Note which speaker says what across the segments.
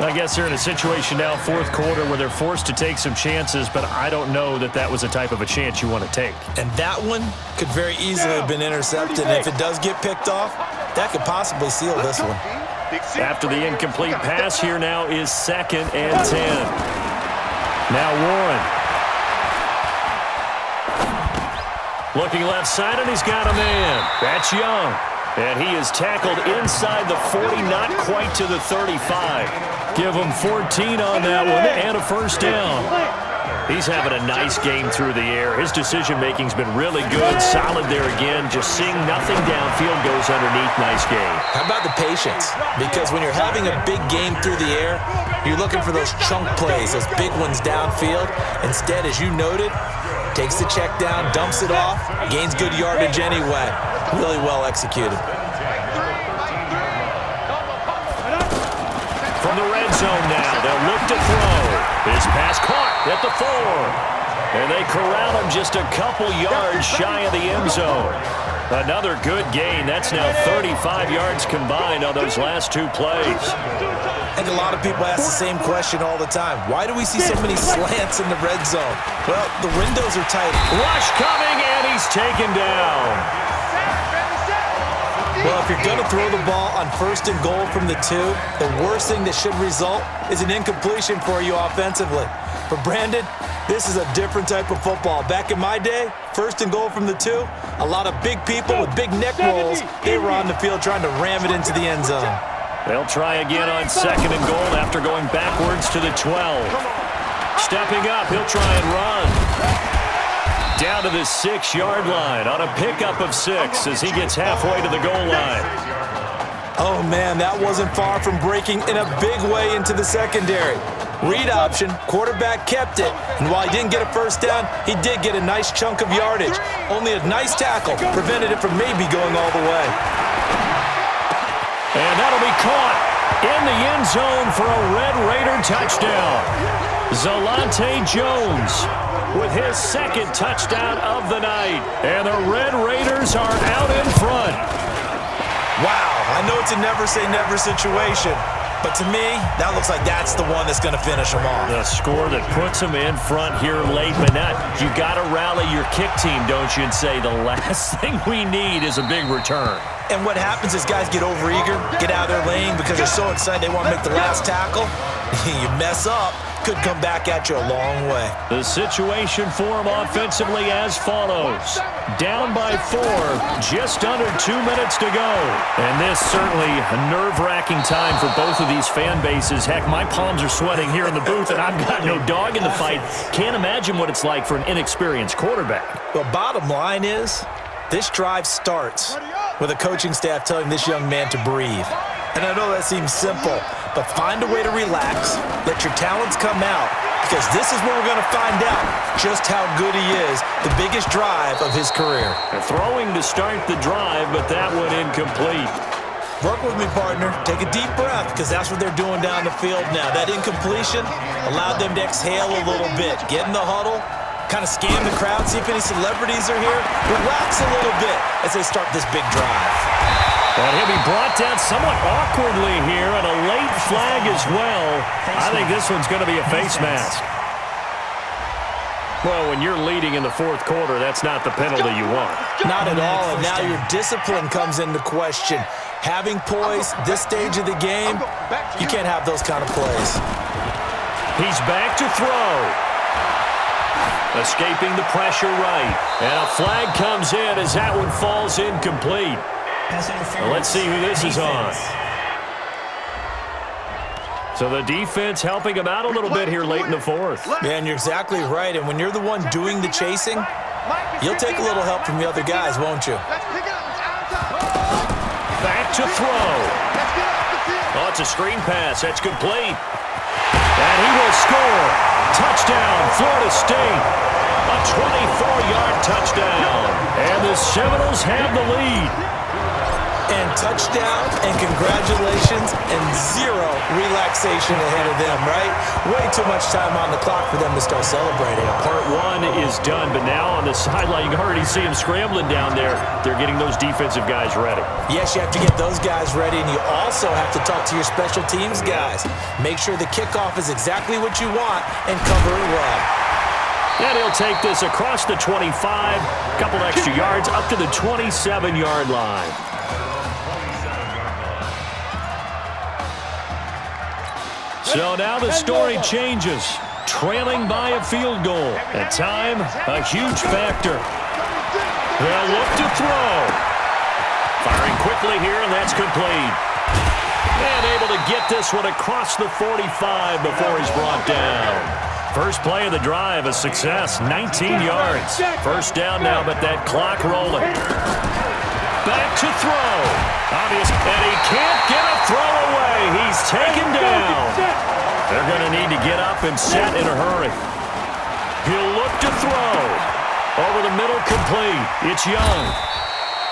Speaker 1: I guess they're in a situation now, fourth quarter, where they're forced to take some chances, but I don't know that that was the type of a chance you want to take.
Speaker 2: And that one could very easily have been intercepted. And if it does get picked off, that could possibly seal this one.
Speaker 1: After the incomplete pass, here now is 2nd and 10. Now Warren. Looking left side, and he's got a man. That's Young. And he is tackled inside the 40, not quite to the 35. Give him 14 on that one and a first down. He's having a nice game through the air. His decision-making's been really good. Solid there again. Just seeing nothing downfield goes underneath. Nice game.
Speaker 2: How about the patience? Because when you're having a big game through the air, you're looking for those chunk plays, those big ones downfield. Instead, as you noted, takes the check down, dumps it off, gains good yardage anyway. Really well executed.
Speaker 1: From the red zone now, they'll look to throw. His pass caught at the 4. And they corral him just a couple yards shy of the end zone. Another good gain. That's now 35 yards combined on those last 2 plays.
Speaker 2: I think a lot of people ask the same question all the time. Why do we see so many slants in the red zone? Well, the windows are tight.
Speaker 1: Rush coming, and he's taken down.
Speaker 2: Well, if you're going to throw the ball on 1st and goal from the 2, the worst thing that should result is an incompletion for you offensively. But Brandon, this is a different type of football. Back in my day, 1st and goal from the 2, a lot of big people with big neck rolls, they were on the field trying to ram it into the end zone.
Speaker 1: They'll try again on 2nd and goal after going backwards to the 12. Stepping up, he'll try and run. Down to the 6-yard line on a pickup of 6 as he gets halfway to the goal line.
Speaker 2: Oh, man, that wasn't far from breaking in a big way into the secondary. Read option, quarterback kept it, and while he didn't get a first down, he did get a nice chunk of yardage. Only a nice tackle prevented it from maybe going all the way.
Speaker 1: And that'll be caught in the end zone for a Red Raider touchdown. Zalante Jones with his 2nd touchdown of the night. And the Red Raiders are out in front.
Speaker 2: Wow, I know it's a never-say-never situation, but to me, that looks like that's the one that's going to finish them off.
Speaker 1: The score that puts them in front here late, but not. You got to rally your kick team, don't you, and say the last thing we need is a big return.
Speaker 2: And what happens is guys get overeager, get out of their lane because they're so excited they want to make the last tackle. You mess up, could come back at you a long way.
Speaker 1: The situation for them offensively as follows. Down by 4, just under 2 minutes to go. And this certainly a nerve-wracking time for both of these fan bases. Heck, my palms are sweating here in the booth, and I've got no dog in the fight. Can't imagine what it's like for an inexperienced quarterback.
Speaker 2: Well, bottom line is, this drive starts with a coaching staff telling this young man to breathe. And I know that seems simple, but find a way to relax, let your talents come out, because this is where we're going to find out just how good he is, the biggest drive of his career.
Speaker 1: Throwing to start the drive, but that one incomplete.
Speaker 2: Work with me, partner. Take a deep breath, because that's what they're doing down the field now. That incompletion allowed them to exhale a little bit, get in the huddle, kind of scan the crowd, see if any celebrities are here, relax a little bit as they start this big drive.
Speaker 1: And he'll be brought down somewhat awkwardly here, and a late flag as well. I think this one's going to be a face mask. Well, when you're leading in the 4th quarter, that's not the penalty you want.
Speaker 2: Not at all, and now your discipline comes into question. Having poise this stage of the game, you can't have those kind of plays.
Speaker 1: He's back to throw. Escaping the pressure right. And a flag comes in as that one falls incomplete. Well, let's see who this is on. So the defense helping him out a little bit here late in the 4th.
Speaker 2: Yeah, and you're exactly right. And when you're the one doing the chasing, you'll take a little help from the other guys, won't you?
Speaker 1: Back to throw. Oh, it's a screen pass. That's complete. And he will score. Touchdown, Florida State. A 24-yard touchdown. And the Seminoles have the lead.
Speaker 2: And touchdown, and congratulations, and zero relaxation ahead of them, right? Way too much time on the clock for them to start celebrating.
Speaker 1: Part one is done, but now on the sideline, you can already see them scrambling down there. They're getting those defensive guys ready.
Speaker 2: Yes, you have to get those guys ready, and you also have to talk to your special teams guys. Make sure the kickoff is exactly what you want and cover it well.
Speaker 1: And he'll take this across the 25, a couple extra yards, up to the 27-yard line. So now the story changes. Trailing by a field goal. At time, a huge factor. They'll look to throw. Firing quickly here, and that's complete. And able to get this one across the 45 before he's brought down. First play of the drive, a success, 19 yards. First down now, but that clock rolling. Back to throw. Obvious, and he can't get a throw away. He's taken down. They're going to need to get up and set in a hurry. He'll look to throw. Over the middle, complete. It's Young.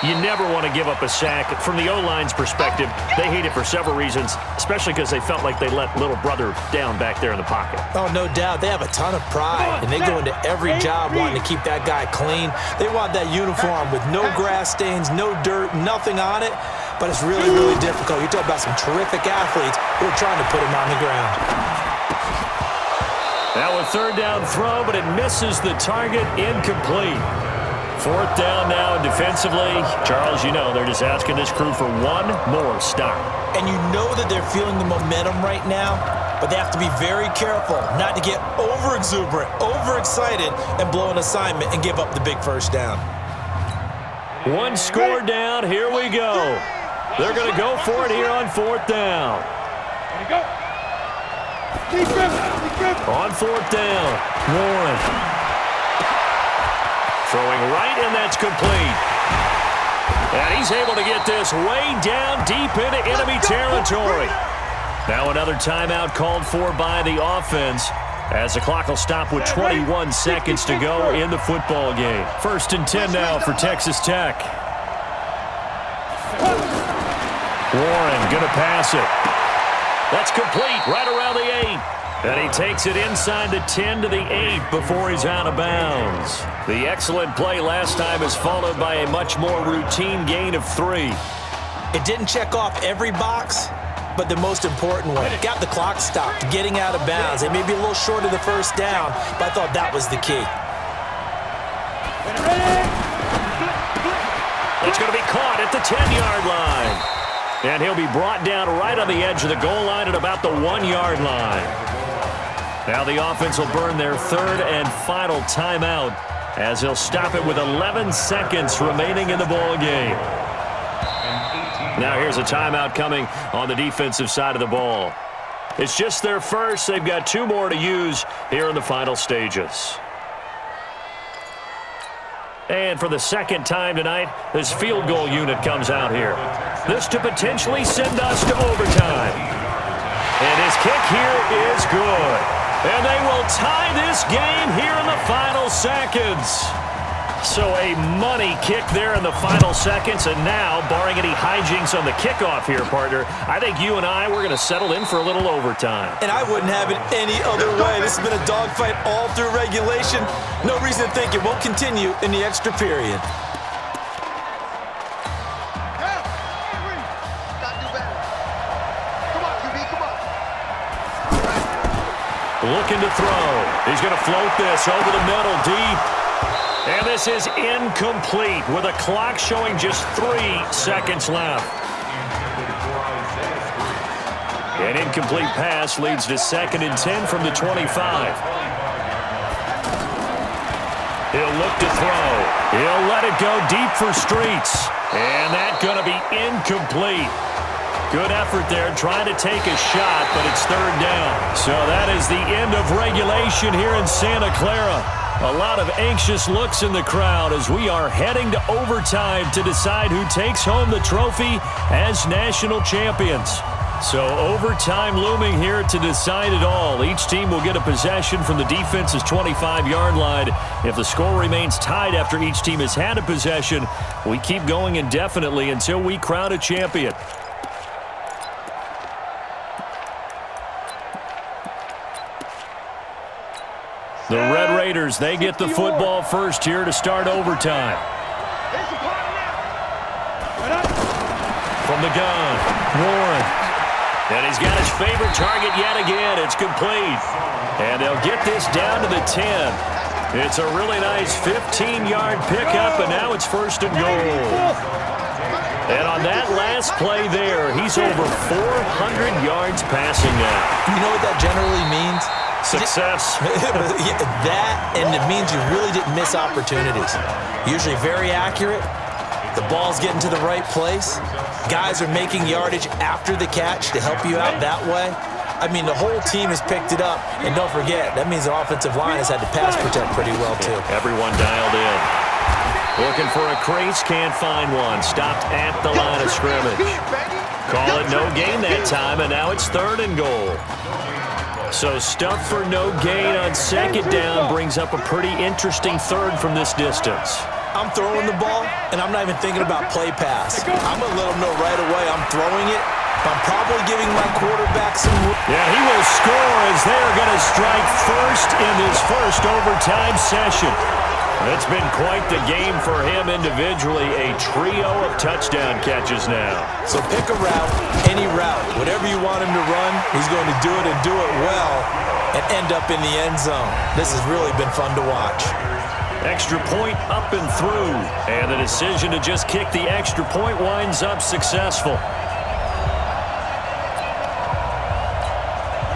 Speaker 1: You never want to give up a sack. From the O-line's perspective, they hate it for several reasons, especially because they felt like they let little brother down back there in the pocket.
Speaker 2: Oh, no doubt. They have a ton of pride, and they go into every job wanting to keep that guy clean. They want that uniform with no grass stains, no dirt, nothing on it, but it's really, really difficult. You're talking about some terrific athletes who are trying to put him on the ground.
Speaker 1: Now a third down throw, but it misses the target, incomplete. Fourth down now defensively. Charles, you know, they're just asking this crew for one more stop.
Speaker 2: And you know that they're feeling the momentum right now, but they have to be very careful not to get over-exuberant, overexcited, and blow an assignment and give up the big first down.
Speaker 1: One score down. Here we go. They're going to go for it here on fourth down. On fourth down, Warren. Throwing right, and that's complete. And he's able to get this way down deep into enemy territory. Now another timeout called for by the offense as the clock will stop with 21 seconds to go in the football game. 1st and 10 now for Texas Tech. Warren going to pass it. That's complete right around the 8. And he takes it inside the 10 to the 8 before he's out of bounds. The excellent play last time is followed by a much more routine gain of 3.
Speaker 2: It didn't check off every box, but the most important one. Got the clock stopped, getting out of bounds. It may be a little short of the first down, but I thought that was the key.
Speaker 1: It's going to be caught at the 10-yard line. And he'll be brought down right on the edge of the goal line at about the 1-yard line. Now the offense will burn their third and final timeout as he'll stop it with 11 seconds remaining in the ball game. Now here's a timeout coming on the defensive side of the ball. It's just their first. They've got 2 more to use here in the final stages. And for the second time tonight, this field goal unit comes out here. This to potentially send us to overtime. And his kick here is good. And they will tie this game here in the final seconds. So a money kick there in the final seconds. And now, barring any hijinks on the kickoff here, partner, I think you and I, we're going to settle in for a little overtime.
Speaker 2: And I wouldn't have it any other way. This has been a dogfight all through regulation. No reason to think it won't continue in the extra period.
Speaker 1: Looking to throw. He's going to float this over the middle deep. And this is incomplete with a clock showing just 3 seconds left. An incomplete pass leads to 2nd and 10 from the 25. He'll look to throw. He'll let it go deep for Streets. And that's going to be incomplete. Good effort there, trying to take a shot, but it's 3rd down. So that is the end of regulation here in Santa Clara. A lot of anxious looks in the crowd as we are heading to overtime to decide who takes home the trophy as national champions. So overtime looming here to decide it all. Each team will get a possession from the defense's 25-yard line. If the score remains tied after each team has had a possession, we keep going indefinitely until we crown a champion. The Red Raiders, they get the football first here to start overtime. From the gun, Warren. And he's got his favorite target yet again. It's complete. And they'll get this down to the 10. It's a really nice 15-yard pickup, and now it's first and goal. And on that last play there, he's over 400 yards passing now.
Speaker 2: You know what that generally means?
Speaker 1: Success.
Speaker 2: That, and it means you really didn't miss opportunities. Usually very accurate. The ball's getting to the right place. Guys are making yardage after the catch to help you out that way. I mean, the whole team has picked it up. And don't forget, that means the offensive line has had to pass protect pretty well, too.
Speaker 1: Everyone dialed in. Looking for a crease, can't find one. Stopped at the line of scrimmage. Call it no gain that time, and now it's third and goal. So stuff for no gain on second down brings up a pretty interesting third from this distance.
Speaker 2: I'm throwing the ball, and I'm not even thinking about play pass. I'm going to let them know right away I'm throwing it. I'm probably giving my quarterback some...
Speaker 1: Yeah, he will score as they're going to strike first in this first overtime session. It's been quite the game for him individually. A trio of touchdown catches now.
Speaker 2: So pick a route, any route. Whatever you want him to run, he's going to do it and do it well and end up in the end zone. This has really been fun to watch.
Speaker 1: Extra point up and through. And the decision to just kick the extra point winds up successful.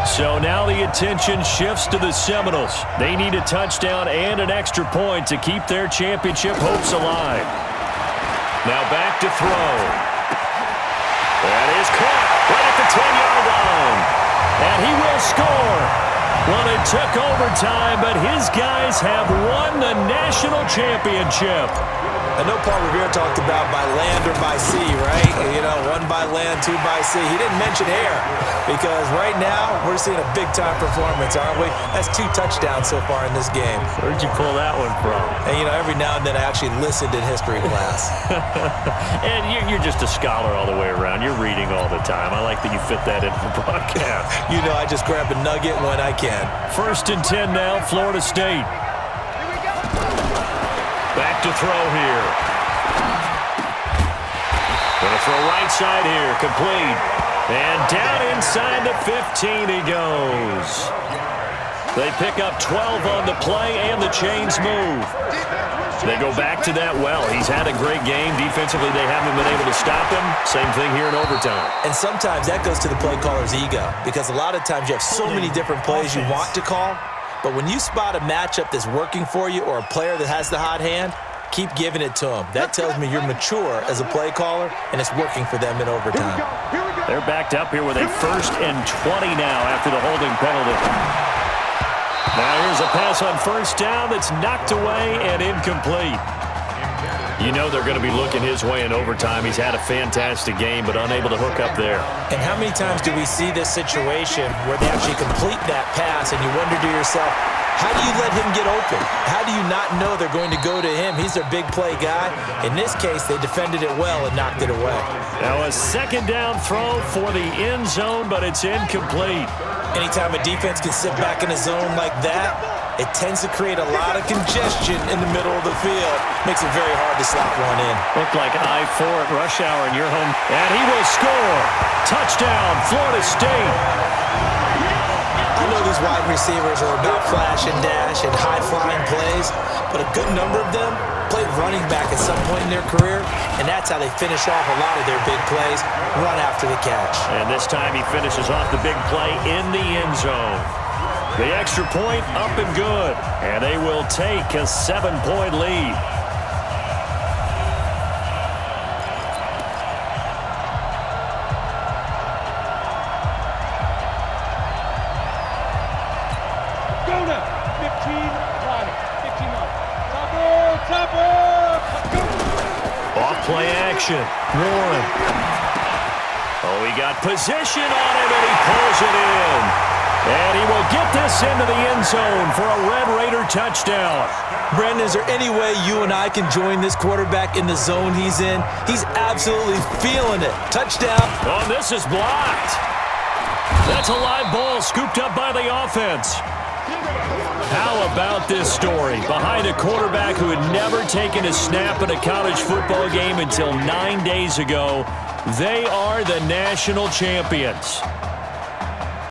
Speaker 1: So now the attention shifts to the Seminoles. They need a touchdown and an extra point to keep their championship hopes alive. Now back to throw. That is caught right at the 10-yard line. And he will score. Well, it took overtime, but his guys have won the national championship.
Speaker 2: I know Paul Revere talked about by land or by sea, right? You know, one by land, two by sea. He didn't mention air because right now we're seeing a big-time performance, aren't we? That's 2 touchdowns so far in this game.
Speaker 1: Where'd you pull that one from?
Speaker 2: And, you know, every now and then I actually listened in history class.
Speaker 1: And you're just a scholar all the way around. You're reading all the time. I like that you fit that into the broadcast.
Speaker 2: You know, I just grab a nugget when I can.
Speaker 1: First and 10 now, Florida State. Back to throw here. Going to throw right side here, complete. And down inside the 15 he goes. They pick up 12 on the play, and the chains move. They go back to that well. He's had a great game. Defensively, they haven't been able to stop him. Same thing here in overtime.
Speaker 2: And sometimes that goes to the play caller's ego because a lot of times you have so many different plays you want to call. But when you spot a matchup that's working for you or a player that has the hot hand, keep giving it to them. That tells me you're mature as a play caller, and it's working for them in overtime.
Speaker 1: They're backed up here with a first and 20 now after the holding penalty. Now here's a pass on first down that's knocked away and incomplete. You know they're going to be looking his way in overtime. He's had a fantastic game, but unable to hook up there.
Speaker 2: And how many times do we see this situation where they actually complete that pass and you wonder to yourself, how do you let him get open? How do you not know they're going to go to him? He's their big play guy. In this case, they defended it well and knocked it away.
Speaker 1: Now a second down throw for the end zone, but it's incomplete.
Speaker 2: Anytime a defense can sit back in a zone like that, it tends to create a lot of congestion in the middle of the field. Makes it very hard to slap one in.
Speaker 1: Looked like I-4 at rush hour in your home. And he will score. Touchdown, Florida State.
Speaker 2: I know these wide receivers are about flash and dash and high-flying plays, but a good number of them played running back at some point in their career, and that's how they finish off a lot of their big plays, run after the catch.
Speaker 1: And this time he finishes off the big play in the end zone. The extra point up and good, and they will take a 7-point lead.
Speaker 3: Go now, 15 line, 15 line. Top
Speaker 1: Off play action, Warren. Oh, he got position on him, and he pulls it in. And he will get this into the end zone for a Red Raider touchdown.
Speaker 2: Brandon, is there any way you and I can join this quarterback in the zone he's in? He's absolutely feeling it. Touchdown.
Speaker 1: Oh, this is blocked. That's a live ball scooped up by the offense. How about this story? Behind a quarterback who had never taken a snap at a college football game until 9 days ago, they are the national champions.